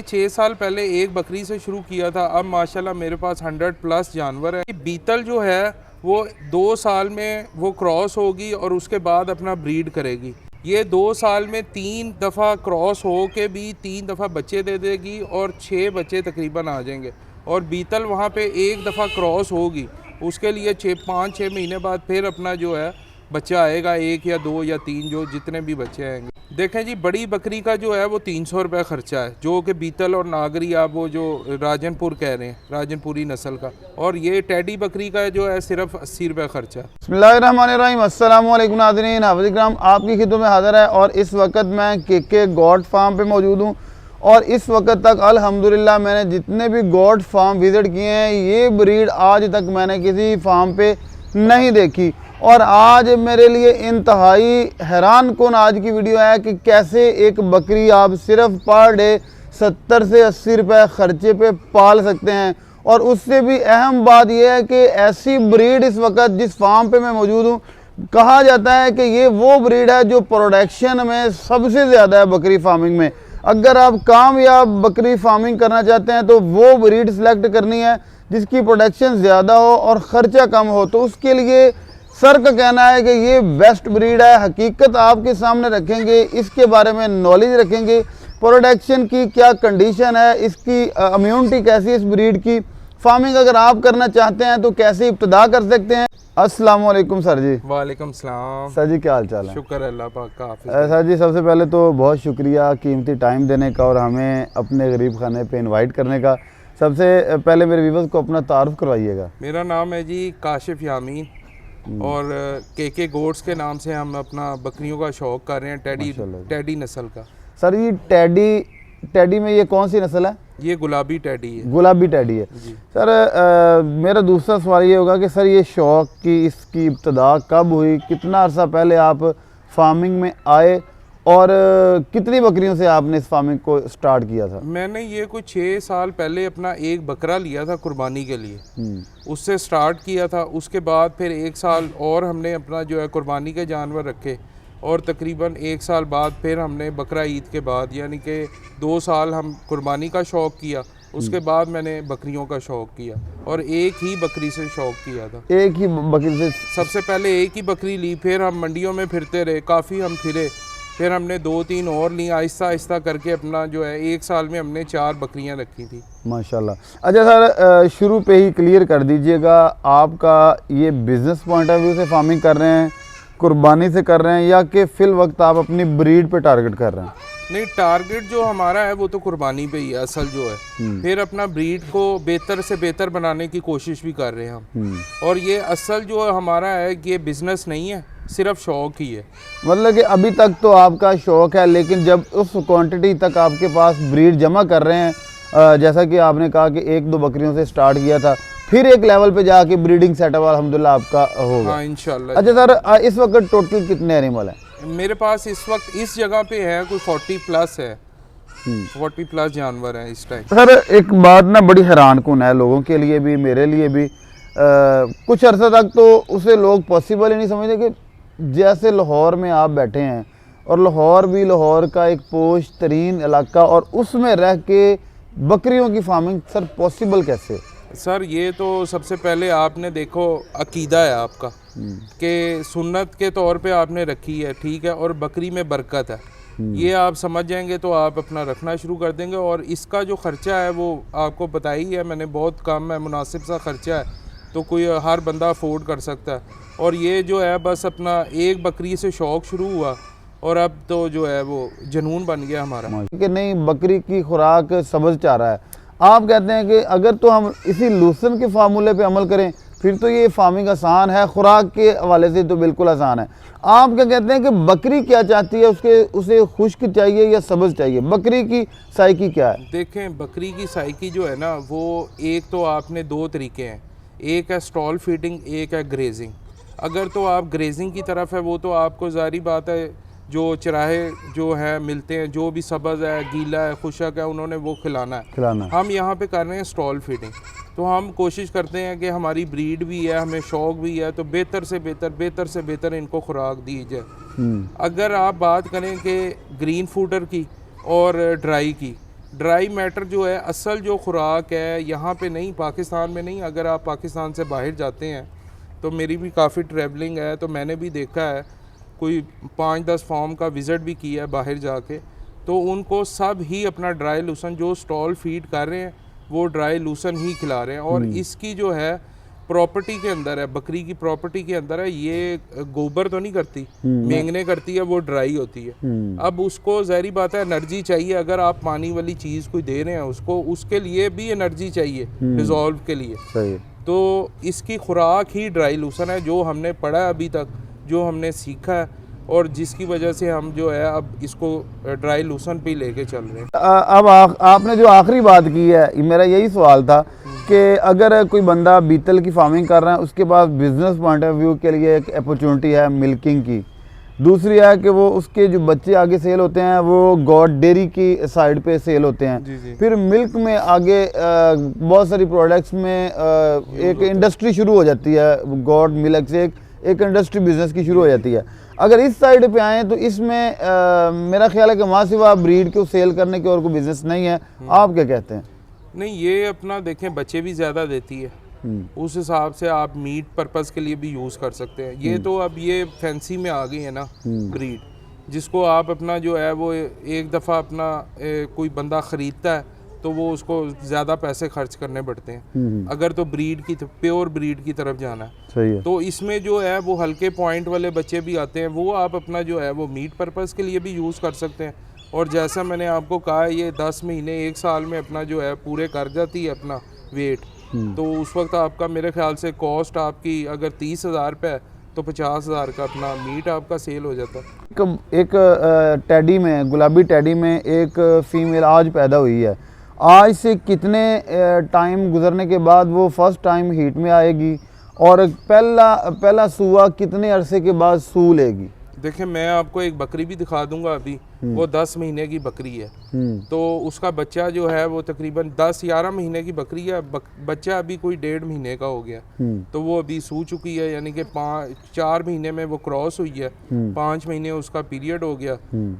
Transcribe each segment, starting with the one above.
6 साल पहले एक बकरी से शुरू किया था, अब माशाल्लाह मेरे पास 100+ जानवर है। बीतल जो है वो 2 साल में वो क्रॉस होगी और उसके बाद अपना ब्रीड करेगी। ये 2 साल में 3 दफ़ा क्रॉस हो के भी 3 दफ़ा बच्चे दे देगी और 6 बच्चे तकरीबन आ जाएंगे। और बीतल वहाँ पे एक दफ़ा क्रॉस होगी, उसके लिए 5-6 महीने बाद फिर अपना जो है बच्चा आएगा, 1 या 2 या 3 जो जितने भी बच्चे आएंगे। देखें जी, बड़ी बकरी का जो है वो 300 रुपये ख़र्चा है, जो कि बीतल और नागरी आप वो जो राजनपुर कह रहे हैं, राजनपुरी नस्ल का। और ये टेडी बकरी का जो है सिर्फ 80 रुपये ख़र्चा है। बिस्मिल्लाहिर्रहमानिर्रहीम, अस्सलाम वालेकुम नाज़रीन, हाफ़िज़ इकराम आपकी खिदमत में हाज़िर है। और इस वक्त मैं के गॉड फार्म पे मौजूद हूँ और इस वक्त तक अल्हम्दुलिल्लाह मैंने जितने भी गॉड फार्म विज़िट किए हैं, ये ब्रीड आज तक मैंने किसी फार्म पे नहीं देखी। और आज मेरे लिए इंतहाई हैरान कौन आज की वीडियो है कि कैसे एक बकरी आप सिर्फ पर डे 70 से 80 रुपये ख़र्चे पे पाल सकते हैं। और उससे भी अहम बात यह है कि ऐसी ब्रीड इस वक्त जिस फार्म पे मैं मौजूद हूँ, कहा जाता है कि ये वो ब्रीड है जो प्रोडक्शन में सबसे ज़्यादा है बकरी फार्मिंग में। अगर आप कामयाब बकरी फार्मिंग करना चाहते हैं तो वो ब्रीड सेलेक्ट करनी है जिसकी प्रोडक्शन ज़्यादा हो और ख़र्चा कम हो। तो उसके लिए सर का कहना है कि ये बेस्ट ब्रीड है। हकीकत आपके सामने रखेंगे, इसके बारे में नॉलेज रखेंगे, प्रोडक्शन की क्या कंडीशन है, इसकी इम्यूनिटी कैसी है इस ब्रीड की। फार्मिंग अगर आप करना चाहते हैं तो कैसे इब्तदा कर सकते हैं। अस्सलाम वालेकुम सर जी। वालेकुम सलाम। सर जी क्या हाल चाल है? शुक्र अल्लाह पाक का। सर जी सबसे पहले तो बहुत शुक्रिया कीमती टाइम देने का और हमें अपने गरीब खाने पे इनवाइट करने का। सबसे पहले मेरे व्यूअर्स को अपना तारुफ करवाइएगा। मेरा नाम है जी काशिफ यामीन और के गोट्स के नाम से हम अपना बकरियों का शौक कर रहे हैं, टेडी नस्ल का। सर ये टेडी में ये कौन सी नस्ल है? ये गुलाबी टेडी है। गुलाबी टेडी है। सर मेरा दूसरा सवाल ये होगा कि सर ये शौक की इसकी इब्तदा कब हुई, कितना अर्सा पहले आप फार्मिंग में आए और कितनी बकरियों से आपने इस फार्मिंग को स्टार्ट किया था? मैंने ये कुछ 6 साल पहले अपना एक बकरा लिया था कुर्बानी के लिए, उससे स्टार्ट किया था। उसके बाद फिर 1 साल और हमने अपना जो है कुर्बानी के जानवर रखे और तकरीबन 1 साल बाद फिर हमने बकरा ईद के बाद यानी कि 2 साल हम कुर्बानी का शौक़ किया। उसके बाद मैंने बकरियों का शौक़ किया और एक ही बकरी से शौक़ किया था। एक ही बकरी से? सबसे पहले एक ही बकरी ली, फिर हम मंडियों में फिरते रहे, काफ़ी हम फिरे, फिर हमने 2-3 और ली। आहिस्ता आहिस्ता करके अपना जो है 1 साल में हमने 4 बकरियां रखी थी। माशाल्लाह। अच्छा सर शुरू पे ही क्लियर कर दीजिएगा, आपका ये बिज़नेस पॉइंट ऑफ व्यू से फार्मिंग कर रहे हैं, कुर्बानी से कर रहे हैं, या कि फिल वक्त आप अपनी ब्रीड पे टारगेट कर रहे हैं? नहीं, टारगेट जो हमारा है वो तो कुर्बानी पे ही है असल जो है। फिर अपना ब्रीड को बेहतर से बेहतर बनाने की कोशिश भी कर रहे हैं हम। और ये असल जो हमारा है ये बिज़नेस नहीं है, सिर्फ शौक ही है। मतलब कि अभी तक तो आपका शौक है, लेकिन जब उस क्वांटिटी तक आपके पास ब्रीड जमा कर रहे हैं, जैसा कि आपने कहा कि 1-2 बकरियों से स्टार्ट किया था, फिर एक लेवल पे जाके ब्रीडिंग सेटअप अल्हम्दुलिल्लाह आपका होगा। हाँ इंशाल्लाह। अच्छा सर इस वक्त टोटल कितने एनिमल हैं? मेरे पास इस वक्त इस जगह पे है कोई 40+ है। 40+ जानवर हैं इस टाइम। सर एक बात ना बड़ी हैरान कौन है लोगों के लिए भी, मेरे लिए भी, कुछ अर्सा तक तो उसे लोग पॉसिबल ही नहीं समझते कि जैसे लाहौर में आप बैठे हैं और लाहौर भी लाहौर का एक पोश तरीन इलाका, और उसमें रह के बकरियों की फार्मिंग सर पॉसिबल कैसे? सर ये तो सबसे पहले आपने देखो अकीदा है आपका कि सुन्नत के तौर पे आपने रखी है, ठीक है, और बकरी में बरकत है, ये आप समझ जाएंगे तो आप अपना रखना शुरू कर देंगे। और इसका जो ख़र्चा है वो आपको पता ही है, मैंने बहुत कम है, मुनासिब सा ख़र्चा है, तो कोई हर बंदा अफोर्ड कर सकता है। और ये जो है बस अपना एक बकरी से शौक़ शुरू हुआ और अब तो जो है वो जुनून बन गया हमारा कि नहीं बकरी की खुराक सब्ज़ चारा है। आप कहते हैं कि अगर तो हम इसी लूसन के फार्मूले पे अमल करें फिर तो ये फार्मिंग आसान है, खुराक के हवाले से तो बिल्कुल आसान है। आप क्या कहते हैं कि बकरी क्या चाहती है, उसे खुश्क चाहिए या सब्ज़ चाहिए? बकरी की साइकी क्या है? देखें बकरी की साइकी जो है ना वो एक तो आपने 2 तरीके हैं, एक है स्टॉल फीडिंग, एक है ग्रेजिंग। अगर तो आप ग्रेजिंग की तरफ है वो तो आपको ज़ाहिर बात है जो चराहे जो है मिलते हैं, जो भी सब्ज़ है, गीला है, खुशक है, उन्होंने वो खिलाना है। हम यहाँ पे कर रहे हैं स्टॉल फीडिंग। तो हम कोशिश करते हैं कि हमारी ब्रीड भी है, हमें शौक़ भी है, तो बेहतर से बेहतर इनको खुराक दी जाए। अगर आप बात करें कि ग्रीन फूडर की और ड्राई की, ड्राई मैटर जो है असल जो खुराक है यहाँ पे नहीं, पाकिस्तान में नहीं। अगर आप पाकिस्तान से बाहर जाते हैं तो मेरी भी काफ़ी ट्रैवलिंग है, तो मैंने भी देखा है, कोई 5-10 फार्म का विज़िट भी किया है बाहर जाके, तो उनको सब ही अपना ड्राई लूसन जो स्टॉल फीड कर रहे हैं वो ड्राई लूसन ही खिला रहे हैं। और इसकी जो है प्रॉपर्टी के अंदर है, बकरी की प्रॉपर्टी के अंदर है, ये गोबर तो नहीं करती, मेंगने करती है, वो ड्राई होती है। अब उसको ज़ाहिर बात है एनर्जी चाहिए, अगर आप पानी वाली चीज़ कोई दे रहे हैं उसको, उसके लिए भी एनर्जी चाहिए डिज़ोल्व के लिए। सही। तो इसकी खुराक ही ड्राई लूसन है, जो हमने पढ़ा है अभी तक, जो हमने सीखा है, और जिसकी वजह से हम जो है अब इसको ड्राई लूसन पे ही लेके चल रहे हैं। अब आपने जो आखिरी बात की है, मेरा यही सवाल था कि अगर कोई बंदा बीतल की फार्मिंग कर रहा है, उसके पास बिजनेस पॉइंट ऑफ व्यू के लिए एक अपॉर्चुनिटी है मिल्किंग की, दूसरी है कि वो उसके जो बच्चे आगे सेल होते हैं वो गॉड डेयरी की साइड पे सेल होते हैं। जी। फिर मिल्क में आगे बहुत सारी प्रोडक्ट्स में एक इंडस्ट्री शुरू हो जाती है, गॉड मिल्क से एक इंडस्ट्री बिजनेस की शुरू हो जाती है। अगर इस साइड पे आए तो इसमें मेरा ख्याल है कि वहाँ सिवा ब्रीड को सेल करने के और कोई बिजनेस नहीं है। आप क्या कहते हैं? नहीं, ये अपना देखें बच्चे भी ज़्यादा देती है, उस हिसाब से आप मीट पर्पस के लिए भी यूज़ कर सकते हैं। ये तो अब ये फैंसी में आ गई है ना ब्रीड, जिसको आप अपना जो है वो एक दफ़ा अपना कोई बंदा ख़रीदता है तो वो उसको ज़्यादा पैसे खर्च करने पड़ते हैं। अगर तो ब्रीड की प्योर ब्रीड की तरफ जाना है, सही है। तो इसमें जो है वो हल्के पॉइंट वाले बच्चे भी आते हैं, वो आप अपना जो है वो मीट पर्पस के लिए भी यूज़ कर सकते हैं। और जैसा मैंने आपको कहा, ये 10 महीने 1 साल में अपना जो है पूरे कर जाती है अपना वेट। तो उस वक्त आपका मेरे ख्याल से कॉस्ट आपकी अगर 30,000 रुपये है तो 50,000 का अपना मीट आपका सेल हो जाता है। एक टेडी में, गुलाबी टेडी में एक फीमेल आज पैदा हुई है। आज से कितने टाइम गुजरने के बाद वो फर्स्ट टाइम हीट में आएगी, और पहला सूआ कितने अरसे के बाद सू लेगी? देखिए, मैं आपको एक बकरी भी दिखा दूंगा अभी, वो 10 महीने की बकरी है। तो उसका बच्चा जो है वो तकरीबन 10-11 महीने की बकरी है, बच्चा अभी कोई 1.5 महीने का हो गया। तो वो अभी सू चुकी है, यानी कि 4 महीने में वो क्रॉस हुई है, 5 महीने उसका पीरियड हो गया,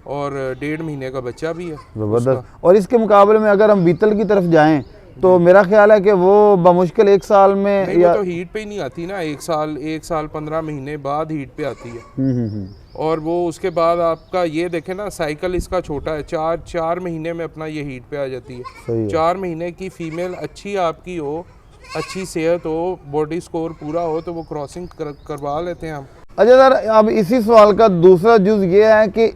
और 1.5 महीने का बच्चा भी है। ज़बरदस्त। और इसके मुकाबले में अगर हम बीतल की तरफ जाएं तो मेरा ख्याल है कि वो बमुश्किल 1 साल में नहीं, वो तो हीट पे ही नहीं आती ना, 1 साल 15 महीने बाद हीट पे आती है। और वो उसके बाद आपका ये देखें ना, साइकिल इसका छोटा है, 4 महीने में अपना ये हीट पे आ जाती है। 4 महीने की फीमेल अच्छी आपकी हो, अच्छी सेहत हो, बॉडी स्कोर पूरा हो, तो वो क्रॉसिंग करवा लेते हैं हम। अच्छा सर, अब इसी सवाल का दूसरा जुज ये है कि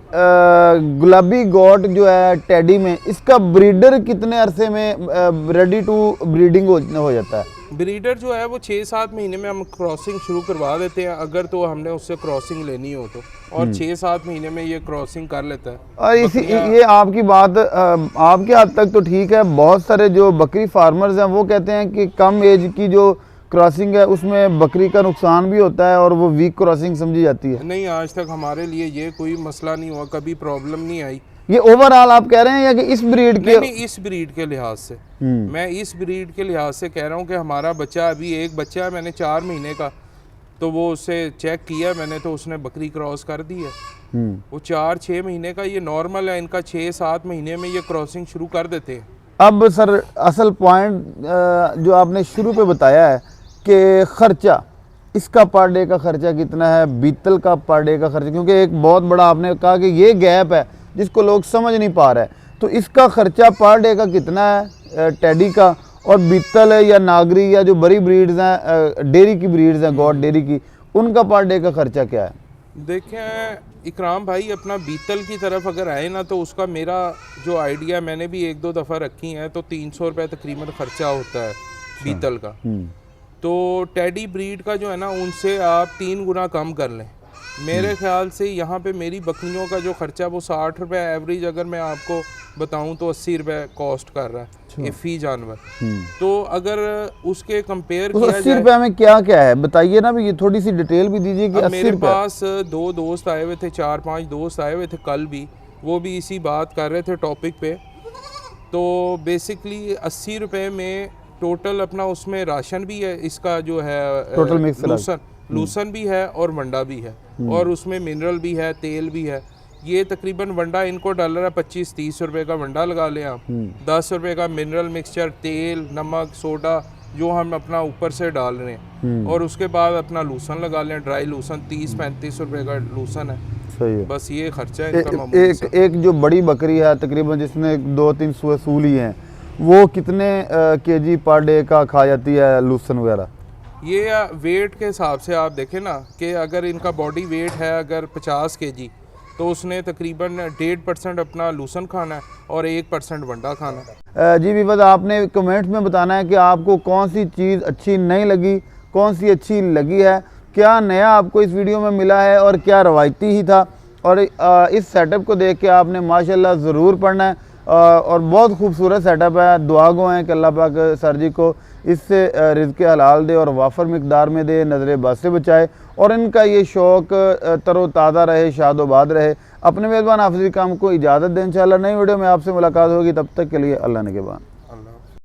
गुलाबी गॉट जो है टेडी में, इसका ब्रीडर कितने अरसे में रेडी टू ब्रीडिंग हो जाता है? ब्रीडर जो है वो 6-7 महीने में हम क्रॉसिंग शुरू करवा देते हैं, अगर तो हमने उससे क्रॉसिंग लेनी हो तो, और 6-7 महीने में ये क्रॉसिंग कर लेता है। और ये आपकी बात आपके हद तक तो ठीक है। बहुत सारे जो बकरी फार्मर्स हैं वो कहते हैं कि कम एज की जो क्रॉसिंग है उसमें बकरी का नुकसान भी होता है और वो वीक क्रॉसिंग समझी जाती है। नहीं, आज तक हमारे लिए ये कोई मसला नहीं हुआ, कभी प्रॉब्लम नहीं आई। ये ओवरऑल आप कह रहे हैं या कि इस ब्रीड के? नहीं, इस ब्रीड के लिहाज से मैं इस ब्रीड के लिहाज से कह रहा हूँ कि हमारा बच्चा, अभी एक बच्चा है मैंने 4 महीने का, तो वो उससे चेक किया मैंने, तो उसने बकरी क्रॉस कर दी है। वो 4-6 महीने का, ये नॉर्मल है इनका, 6-7 महीने में ये क्रॉसिंग शुरू कर देते हैं। अब सर असल पॉइंट जो आपने शुरू पे बताया है कि खर्चा, इसका पर डे का खर्चा कितना है, बीतल का पर डे का खर्चा, क्योंकि एक बहुत बड़ा आपने कहा कि ये गैप है जिसको लोग समझ नहीं पा रहे, तो इसका खर्चा पर डे का कितना है टेडी का, और बीतल है या नागरी या जो बड़ी ब्रीड्स हैं, डेयरी की ब्रीड्स हैं, गॉड डेयरी की, उनका पर डे का खर्चा क्या है? देखें इकराम भाई, अपना बीतल की तरफ अगर आए ना, तो उसका मेरा जो आइडिया, मैंने भी 1-2 दफ़ा रखी हैं, तो 300 रुपये तकरीबन खर्चा होता है बीतल का। तो टेडी ब्रीड का जो है ना, उनसे आप 3 गुना कम कर लें। मेरे ख्याल से यहाँ पे मेरी बकरियों का जो खर्चा वो 60 रुपये एवरेज, अगर मैं आपको बताऊँ तो 80 रुपये कॉस्ट कर रहा है फी जानवर। तो अगर उसके कंपेयर किया 80 रुपये में क्या क्या है बताइए ना, भी ये थोड़ी सी डिटेल भी दीजिए कि 80 मेरे पास 2 दोस्त आए हुए थे, 4-5 दोस्त आए हुए थे कल भी, वो भी इसी बात कर रहे थे टॉपिक पे। तो बेसिकली 80 रुपये में टोटल अपना उसमें राशन भी है, इसका जो है टोटल मिक्स लूसन भी है और मंडा भी है, और उसमें मिनरल भी है, तेल भी है। ये तकरीबन वंडा इनको डल रहा है 25-30 रुपए का वंडा लगा लें आप। 10 रुपए का मिनरल मिक्सचर, तेल, नमक, सोडा जो हम अपना ऊपर से डाल रहे हैं, और उसके बाद अपना लूसन लगा लें, ड्राई लूसन 30-35 रुपए का लूसन है। सही है। बस ये खर्चा है इनका मामूली सा। एक जो बड़ी बकरी है तकरीबन जिसमें 2-3 सूली हैं, वो कितने केजी पर डे का खा जाती है लूसन वगैरह? ये वेट के हिसाब से आप देखें ना कि अगर इनका बॉडी वेट है अगर 50 केजी, तो उसने तकरीबन 1.5% अपना लूसन खाना है और 1% वंडा खाना है। जी विवाद, आपने कमेंट्स में बताना है कि आपको कौन सी चीज़ अच्छी नहीं लगी, कौन सी अच्छी लगी है, क्या नया आपको इस वीडियो में मिला है और क्या रवायती ही था। और इस सेटअप को देख के आपने माशाल्लाह ज़रूर पढ़ना है, और बहुत खूबसूरत सेटअप है। दुआ गो हैं कि अल्लाह पाक सर जी को इससे रिज़्क़ हलाल दे और वाफर मिकदार में दे, नज़र बद से बचाए, और इनका ये शौक़ तरोताज़ा रहे, शादोबाद रहे। अपने मेज़बान हाफिज़ काम को इजाज़त दें। इंशाअल्लाह नई वीडियो में आपसे मुलाकात होगी, तब तक के लिए अल्लाह निगहबान।